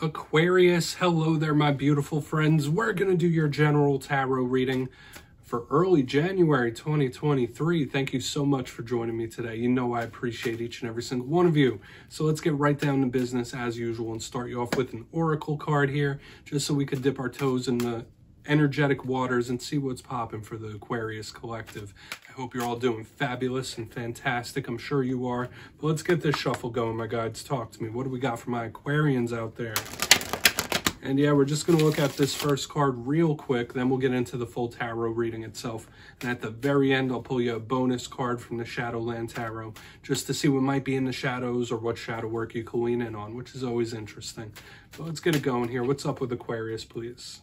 Aquarius, hello there, my beautiful friends. We're going to do your general tarot reading for early January 2023. Thank you so much for joining me today. You know I appreciate each and every single one of you. So let's get right down to business as usual and start you off with an oracle card here, just so we could dip our toes in the energetic waters and see what's popping for the Aquarius collective. I hope you're all doing fabulous and fantastic. I'm sure you are. But let's get this shuffle going, my guides. Talk to me. What do we got for my Aquarians out there? And yeah, we're just going to look at this first card real quick. Then we'll get into the full tarot reading itself. And at the very end, I'll pull you a bonus card from the Shadowland Tarot, just to see what might be in the shadows or what shadow work you can lean in on, which is always interesting. But let's get it going here. What's up with Aquarius, please?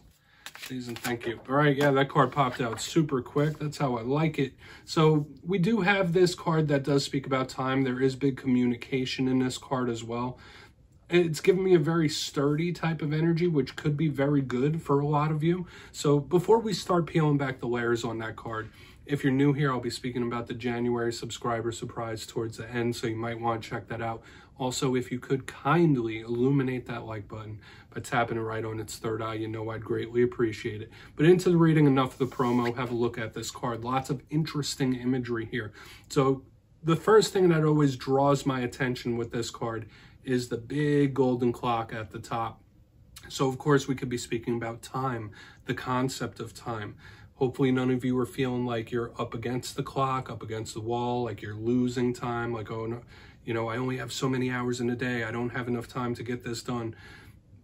Please and thank you. All right, yeah, that card popped out super quick. That's how I like it. So we do have this card that does speak about time. There is big communication in this card as well. It's giving me a very sturdy type of energy, which could be very good for a lot of you. So before we start peeling back the layers on that card, if you're new here, I'll be speaking about the January subscriber surprise towards the end, so you might want to check that out. Also, if you could kindly illuminate that like button by tapping it right on its third eye, you know I'd greatly appreciate it. But into the reading, enough of the promo. Have a look at this card. Lots of interesting imagery here. So the first thing that always draws my attention with this card is the big golden clock at the top. So of course we could be speaking about time, the concept of time. Hopefully none of you are feeling like you're up against the clock, up against the wall, like you're losing time, like, oh no, you know, I only have so many hours in a day, I don't have enough time to get this done.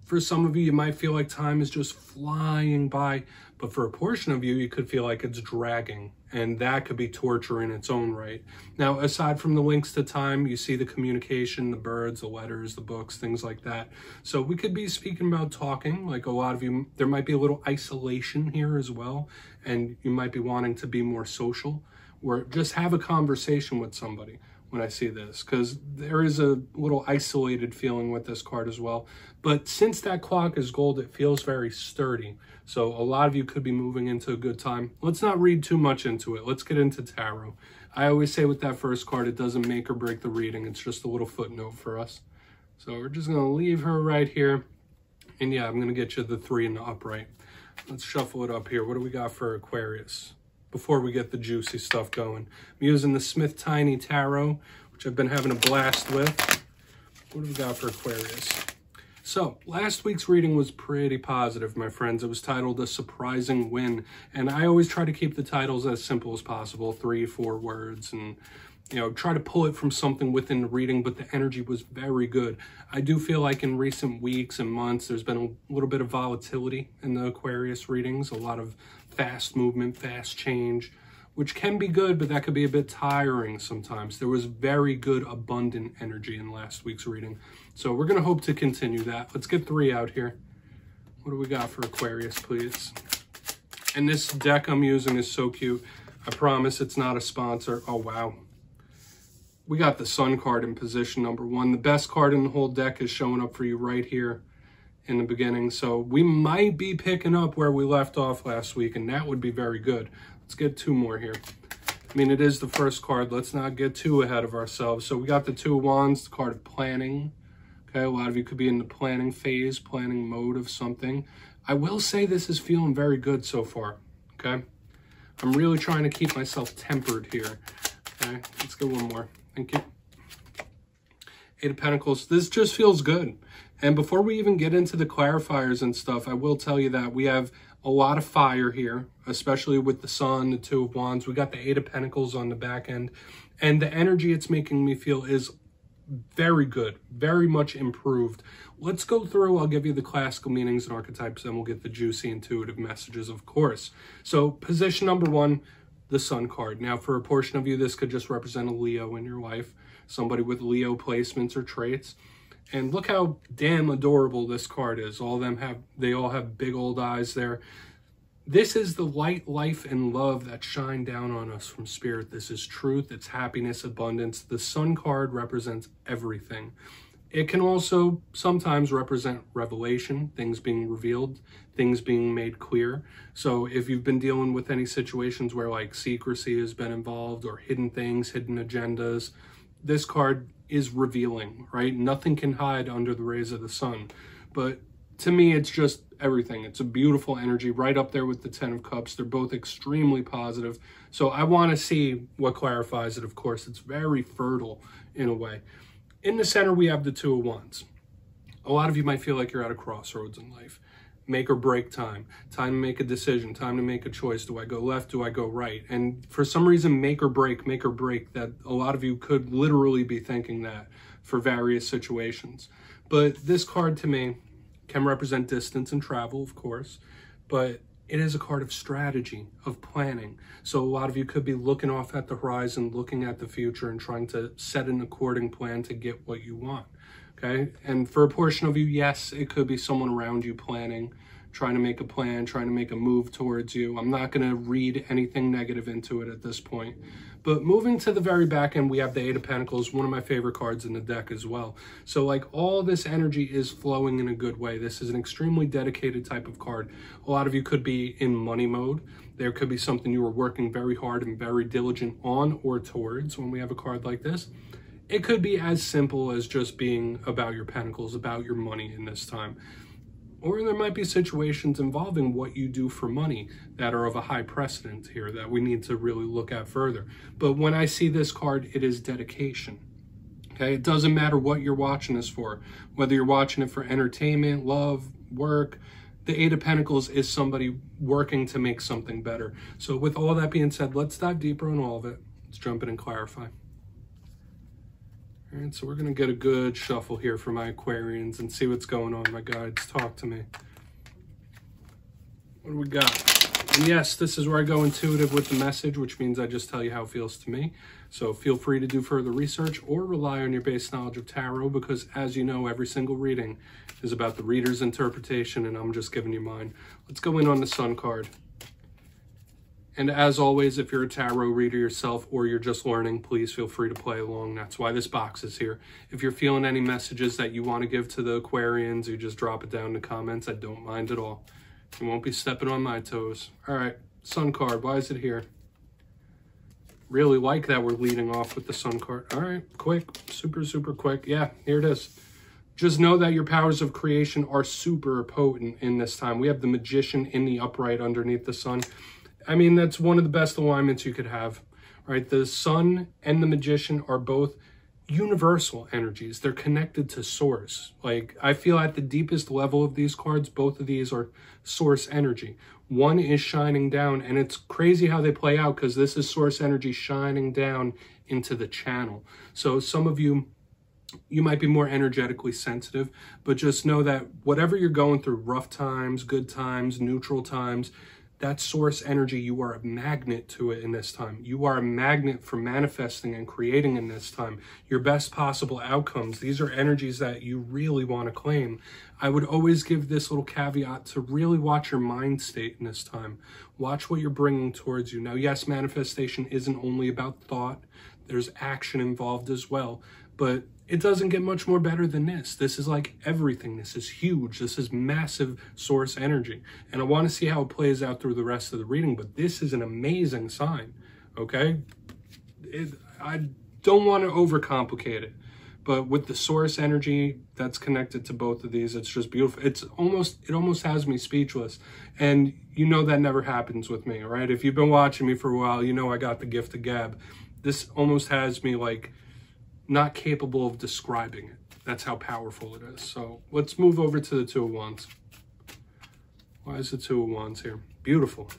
For some of you, you might feel like time is just flying by, but for a portion of you, you could feel like it's dragging, and that could be torture in its own right. Now, aside from the links to time, you see the communication, the birds, the letters, the books, things like that. So we could be speaking about talking, like a lot of you, there might be a little isolation here as well, and you might be wanting to be more social, or just have a conversation with somebody when I see this, because there is a little isolated feeling with this card as well. But since that clock is gold, it feels very sturdy. So a lot of you could be moving into a good time. Let's not read too much into it. Let's get into tarot. I always say with that first card, it doesn't make or break the reading. It's just a little footnote for us. So we're just going to leave her right here. And yeah, I'm going to get you the 3 in the upright. Let's shuffle it up here. What do we got for Aquarius before we get the juicy stuff going? I'm using the Smith Tiny Tarot, which I've been having a blast with. What do we got for Aquarius? So last week's reading was pretty positive, my friends. It was titled A Surprising Win. And I always try to keep the titles as simple as possible, 3-4 words, and you know, try to pull it from something within the reading, but the energy was very good. I do feel like in recent weeks and months, there's been a little bit of volatility in the Aquarius readings, a lot of fast movement, fast change, which can be good, but that could be a bit tiring sometimes. There was very good, abundant energy in last week's reading. So we're going to hope to continue that. Let's get 3 out here. What do we got for Aquarius, please? And this deck I'm using is so cute. I promise it's not a sponsor. Oh, wow. We got the Sun card in position number 1. The best card in the whole deck is showing up for you right here in the beginning. So we might be picking up where we left off last week, and that would be very good. Let's get 2 more here. I mean, it is the first card. Let's not get too ahead of ourselves. So we got the 2 of Wands, the card of planning. Okay, a lot of you could be in the planning phase, planning mode of something. I will say this is feeling very good so far, okay? I'm really trying to keep myself tempered here. Okay, let's get 1 more. Thank you. 8 of Pentacles. This just feels good. And before we even get into the clarifiers and stuff, I will tell you that we have a lot of fire here, especially with the Sun, the 2 of Wands. We got the 8 of Pentacles on the back end. And the energy it's making me feel is very good, very much improved. Let's go through. I'll give you the classical meanings and archetypes, and we'll get the juicy intuitive messages, of course. So position number 1, the Sun card. Now, for a portion of you, this could just represent a Leo in your life, somebody with Leo placements or traits. And look how damn adorable this card is. They all have big old eyes there. This is the light, life, and love that shine down on us from Spirit. This is truth, it's happiness, abundance. The Sun card represents everything. It can also sometimes represent revelation, things being revealed, things being made clear. So if you've been dealing with any situations where like secrecy has been involved or hidden things, hidden agendas, this card is revealing, right? Nothing can hide under the rays of the sun. but to me, it's just everything. It's a beautiful energy right up there with the 10 of Cups. They're both extremely positive. So I want to see what clarifies it, of course. It's very fertile in a way. In the center, we have the 2 of Wands. A lot of you might feel like you're at a crossroads in life. Make or break time. Time to make a decision. Time to make a choice. Do I go left? Do I go right? And for some reason, make or break, that a lot of you could literally be thinking that for various situations. But this card to me can represent distance and travel, of course, but it is a card of strategy, of planning. So a lot of you could be looking off at the horizon, looking at the future and trying to set an according plan to get what you want. Okay, and for a portion of you, yes, it could be someone around you planning, trying to make a plan, trying to make a move towards you. I'm not going to read anything negative into it at this point. But moving to the very back end, we have the 8 of Pentacles, one of my favorite cards in the deck as well. So like all this energy is flowing in a good way. This is an extremely dedicated type of card. A lot of you could be in money mode. There could be something you were working very hard and very diligent on or towards when we have a card like this. It could be as simple as just being about your pentacles, about your money in this time. Or there might be situations involving what you do for money that are of a high precedent here that we need to really look at further. But when I see this card, it is dedication. Okay, it doesn't matter what you're watching this for, whether you're watching it for entertainment, love, work. The 8 of Pentacles is somebody working to make something better. So with all that being said, let's dive deeper on all of it. Let's jump in and clarify. All right, so we're going to get a good shuffle here for my Aquarians and see what's going on, my guides. Talk to me. What do we got? And yes, this is where I go intuitive with the message, which means I just tell you how it feels to me. So feel free to do further research or rely on your base knowledge of tarot because, as you know, every single reading is about the reader's interpretation, and I'm just giving you mine. Let's go in on the Sun card. And as always, if you're a tarot reader yourself or you're just learning, please feel free to play along. That's why this box is here. If you're feeling any messages that you want to give to the Aquarians, you just drop it down in the comments. I don't mind at all. You won't be stepping on my toes. All right, Sun card. Why is it here? Really like that we're leading off with the Sun card. All right, quick, super, super quick. Yeah, here it is. Just know that your powers of creation are super potent in this time. We have the Magician in the upright underneath the Sun. I mean, that's one of the best alignments you could have, right? The Sun and the Magician are both universal energies. They're connected to source. Like, I feel at the deepest level of these cards, both of these are source energy. One is shining down, and it's crazy how they play out because this is source energy shining down into the channel. So some of you might be more energetically sensitive, but just know that whatever you're going through, rough times, good times, neutral times, that source energy, you are a magnet to it in this time. You are a magnet for manifesting and creating in this time. Your best possible outcomes, these are energies that you really want to claim. I would always give this little caveat to really watch your mind state in this time. Watch what you're bringing towards you. Now, yes, manifestation isn't only about thought. There's action involved as well. But it doesn't get much more better than this. This is like everything. This is huge. This is massive source energy. And I want to see how it plays out through the rest of the reading, but this is an amazing sign, okay? I don't want to overcomplicate it, but with the source energy that's connected to both of these, it's just beautiful. It almost has me speechless. And you know that never happens with me, right? If you've been watching me for a while, you know I got the gift of gab. This almost has me like not capable of describing it. That's how powerful it is. So let's move over to the Two of Wands. Why is the Two of Wands here? Beautiful.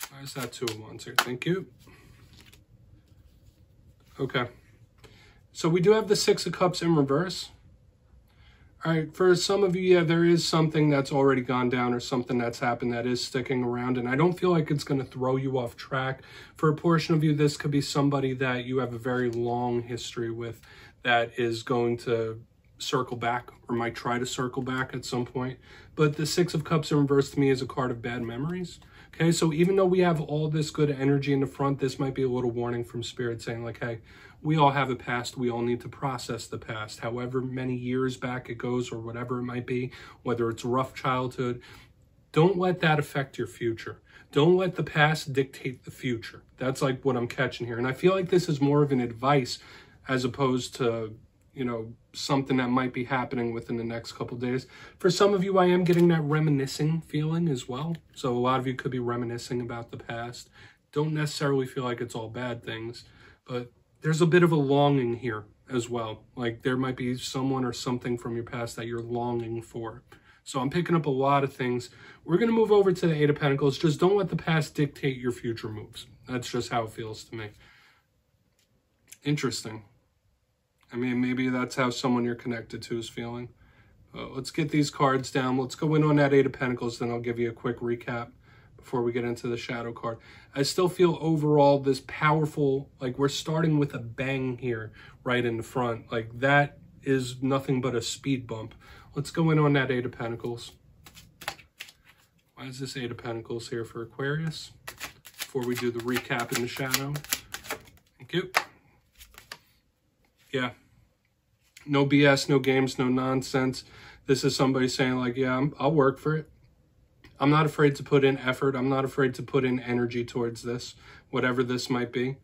Why is that Two of Wands here? Thank you. Okay. So we do have the Six of Cups in reverse. All right, for some of you, yeah, there is something that's already gone down or something that's happened that is sticking around, and I don't feel like it's going to throw you off track. For a portion of you, this could be somebody that you have a very long history with that is going to circle back or might try to circle back at some point. But the Six of Cups in reverse to me is a card of bad memories. Okay, so even though we have all this good energy in the front, this might be a little warning from Spirit saying like, hey, we all have a past. We all need to process the past, however many years back it goes or whatever it might be, whether it's rough childhood. Don't let that affect your future. Don't let the past dictate the future. That's like what I'm catching here. And I feel like this is more of an advice as opposed to, you know, something that might be happening within the next couple days. For some of you, I am getting that reminiscing feeling as well. So a lot of you could be reminiscing about the past. Don't necessarily feel like it's all bad things, but there's a bit of a longing here as well. Like there might be someone or something from your past that you're longing for. So I'm picking up a lot of things. We're going to move over to the Eight of Pentacles. Just don't let the past dictate your future moves. That's just how it feels to me. Interesting. I mean, maybe that's how someone you're connected to is feeling. Let's get these cards down. Let's go in on that Eight of Pentacles, then I'll give you a quick recap before we get into the shadow card. I still feel overall this powerful, like we're starting with a bang here right in the front. Like that is nothing but a speed bump. Let's go in on that Eight of Pentacles. Why is this Eight of Pentacles here for Aquarius? Before we do the recap in the shadow. Thank you. Yeah. No BS, no games, no nonsense. This is somebody saying like, yeah, I'll work for it. I'm not afraid to put in effort. I'm not afraid to put in energy towards this, whatever this might be.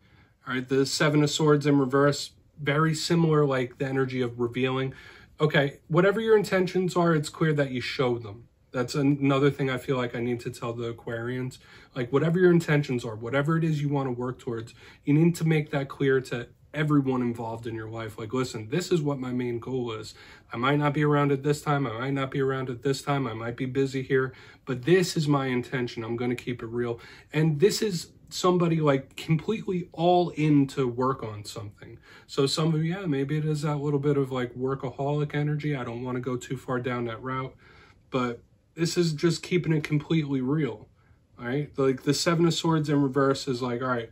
All right, the Seven of Swords in reverse, very similar, like the energy of revealing. Okay, whatever your intentions are, it's clear that you show them. That's another thing I feel like I need to tell the Aquarians. Like whatever your intentions are, whatever it is you want to work towards, you need to make that clear to everyone involved in your life. Like, listen, this is what my main goal is. I might not be around at this time. I might not be around at this time. I might be busy here, but this is my intention. I'm going to keep it real. And this is somebody like completely all in to work on something. So some of you, yeah, maybe it is that little bit of like workaholic energy. I don't want to go too far down that route, but this is just keeping it completely real. All right. Like the Seven of Swords in reverse is like, all right,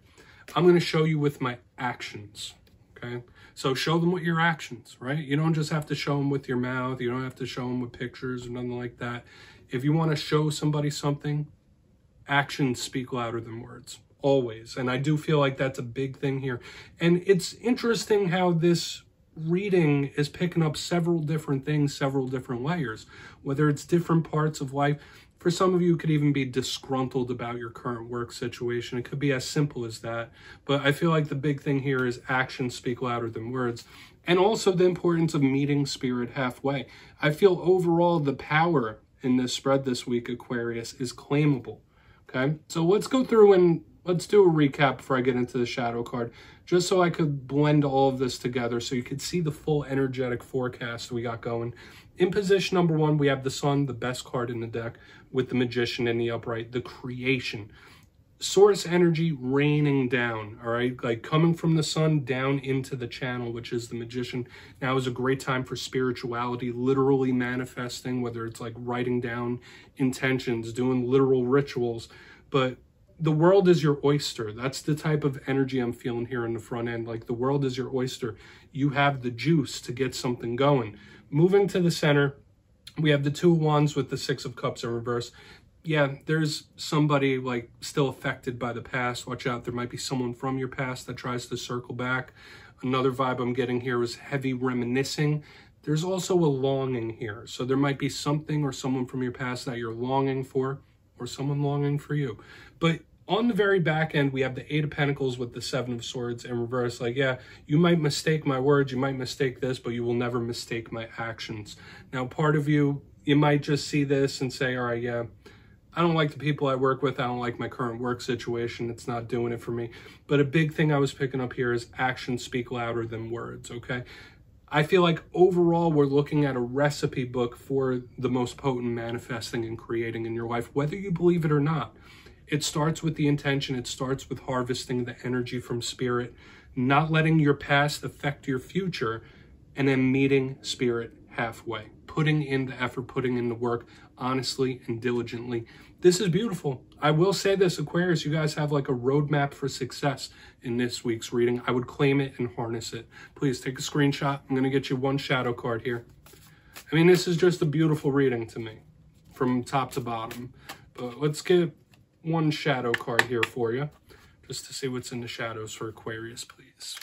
I'm going to show you with my actions. Okay. So show them with your actions, right? You don't just have to show them with your mouth. You don't have to show them with pictures or nothing like that. If you want to show somebody something, actions speak louder than words, always. And I do feel like that's a big thing here. And it's interesting how this reading is picking up several different things, several different layers, whether it's different parts of life. For some of you, it could even be disgruntled about your current work situation. It could be as simple as that. But I feel like the big thing here is actions speak louder than words. And also the importance of meeting spirit halfway. I feel overall the power in this spread this week, Aquarius, is claimable. Okay, so let's go through and let's do a recap before I get into the shadow card, just so I could blend all of this together so you could see the full energetic forecast we got going. In position number one, we have the Sun, the best card in the deck, with the Magician in the upright, the creation. Source energy raining down, all right? Like coming from the Sun down into the channel, which is the Magician. Now is a great time for spirituality, literally manifesting, whether it's like writing down intentions, doing literal rituals. But the world is your oyster. That's the type of energy I'm feeling here in the front end. Like the world is your oyster. You have the juice to get something going. Moving to the center, we have the Two of Wands with the Six of Cups in reverse. Yeah, there's somebody like still affected by the past. Watch out, there might be someone from your past that tries to circle back. Another vibe I'm getting here is heavy reminiscing. There's also a longing here. So there might be something or someone from your past that you're longing for, or someone longing for you. But on the very back end, we have the Eight of Pentacles with the Seven of Swords in reverse. Like, yeah, you might mistake my words, you might mistake this, but you will never mistake my actions. Now, part of you, you might just see this and say, all right, yeah, I don't like the people I work with. I don't like my current work situation. It's not doing it for me. But a big thing I was picking up here is actions speak louder than words, okay? I feel like overall we're looking at a recipe book for the most potent manifesting and creating in your life, whether you believe it or not. It starts with the intention. It starts with harvesting the energy from spirit, not letting your past affect your future, and then meeting spirit halfway, putting in the effort, putting in the work, honestly and diligently. This is beautiful. I will say this, Aquarius, you guys have like a roadmap for success in this week's reading. I would claim it and harness it. Please take a screenshot. I'm going to get you one shadow card here. I mean, this is just a beautiful reading to me from top to bottom. But let's get one shadow card here for you, just to see what's in the shadows for Aquarius, please.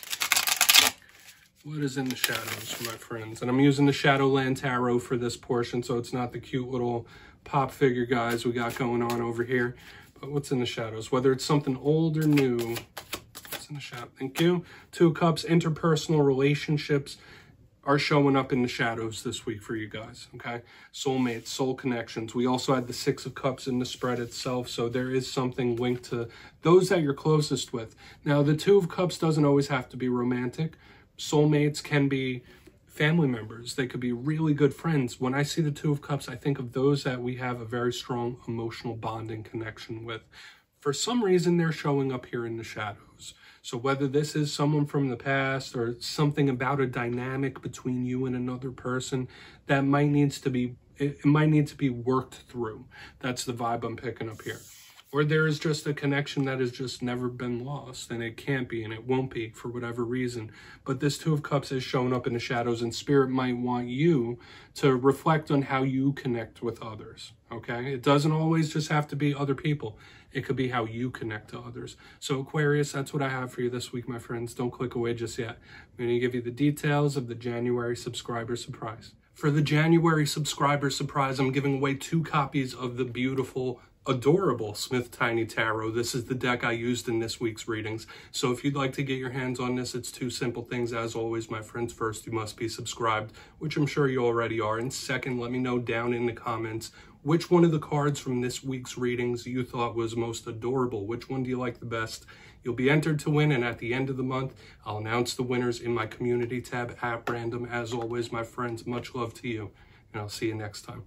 What is in the shadows for my friends? And I'm using the Shadowland Tarot for this portion, so it's not the cute little pop figure guys we got going on over here. But what's in the shadows? Whether it's something old or new. What's in the shadow? Thank you. Two of Cups, interpersonal relationships. are showing up in the shadows this week for you guys, okay? Soulmates, soul connections. We also had the Six of Cups in the spread itself, so there is something linked to those that you're closest with. Now, the Two of Cups doesn't always have to be romantic. Soulmates can be family members. They could be really good friends. When I see the Two of Cups, I think of those that we have a very strong emotional bonding connection with. For some reason, they're showing up here in the shadows. So whether this is someone from the past or something about a dynamic between you and another person that might need to be worked through. That's the vibe I'm picking up here. Or there is just a connection that has just never been lost, and it can't be, and it won't be for whatever reason. But this Two of Cups is showing up in the shadows, and Spirit might want you to reflect on how you connect with others, okay? It doesn't always just have to be other people. It could be how you connect to others. So Aquarius, that's what I have for you this week, my friends. Don't click away just yet. I'm going to give you the details of the January subscriber surprise. For the January subscriber surprise, I'm giving away 2 copies of the beautiful, adorable Smith Tiny Tarot. This is the deck I used in this week's readings. So if you'd like to get your hands on this, it's 2 simple things. As always, my friends, first, you must be subscribed, which I'm sure you already are. And second, let me know down in the comments which one of the cards from this week's readings you thought was most adorable. Which one do you like the best? You'll be entered to win, and at the end of the month, I'll announce the winners in my community tab at random. As always, my friends, much love to you, and I'll see you next time.